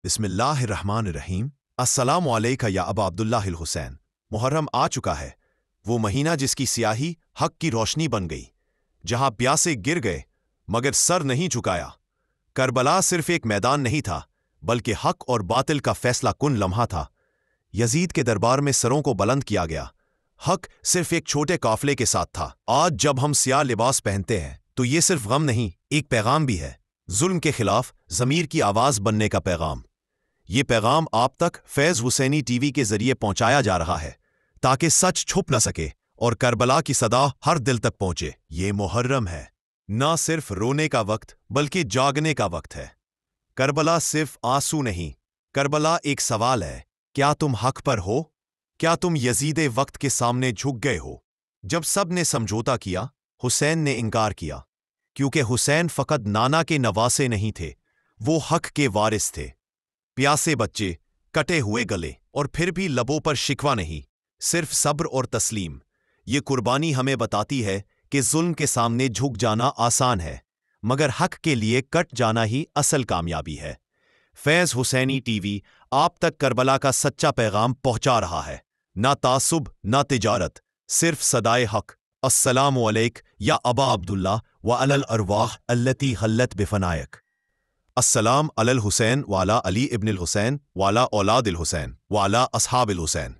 بسم اللہ الرحمن الرحیم۔ السلام علیکہ یا ابا عبداللہ الحسین۔ محرم آ چکا ہے، وہ مہینہ جس کی سیاہی حق کی روشنی بن گئی، جہاں پیاسے گر گئے مگر سر نہیں جھکایا۔ کربلا صرف ایک میدان نہیں تھا بلکہ حق اور باطل کا فیصلہ کن لمحہ تھا۔ یزید کے دربار میں سروں کو بلند کیا گیا، حق صرف ایک چھوٹے قافلے کے ساتھ تھا۔ آج جب ہم سیاہ لباس پہنتے ہیں تو یہ صرف غم نہیں، ایک پیغام بھی ہے، ظلم کے خلاف ضمیر کی آواز بننے کا پیغام۔ یہ پیغام آپ تک فیض حسینی ٹی وی کے ذریعے پہنچایا جا رہا ہے تاکہ سچ چھپ نہ سکے اور کربلا کی صدا ہر دل تک پہنچے۔ یہ محرم ہے، نہ صرف رونے کا وقت بلکہ جاگنے کا وقت ہے۔ کربلا صرف آنسو نہیں، کربلا ایک سوال ہے، کیا تم حق پر ہو؟ کیا تم یزید وقت کے سامنے جھک گئے ہو؟ جب سب نے سمجھوتا کیا، حسین نے انکار کیا، کیونکہ حسین فقط نانا کے نواسے نہیں تھے، وہ حق کے وارث تھے۔ پیاسے بچے، کٹے ہوئے گلے، اور پھر بھی لبوں پر شکوہ نہیں، صرف صبر اور تسلیم۔ یہ قربانی ہمیں بتاتی ہے کہ ظلم کے سامنے جھک جانا آسان ہے، مگر حق کے لیے کٹ جانا ہی اصل کامیابی ہے۔ فیض حسینی ٹی وی آپ تک کربلا کا سچا پیغام پہنچا رہا ہے، نہ تعصب نہ تجارت، صرف صدائے حق۔ السلام علیک یا ابا عبداللہ وعلی الارواح التی حلت بفنائک۔ السلام علی الحسین وعلی علی ابن الحسین وعلی اولاد الحسین وعلی اصحاب الحسین۔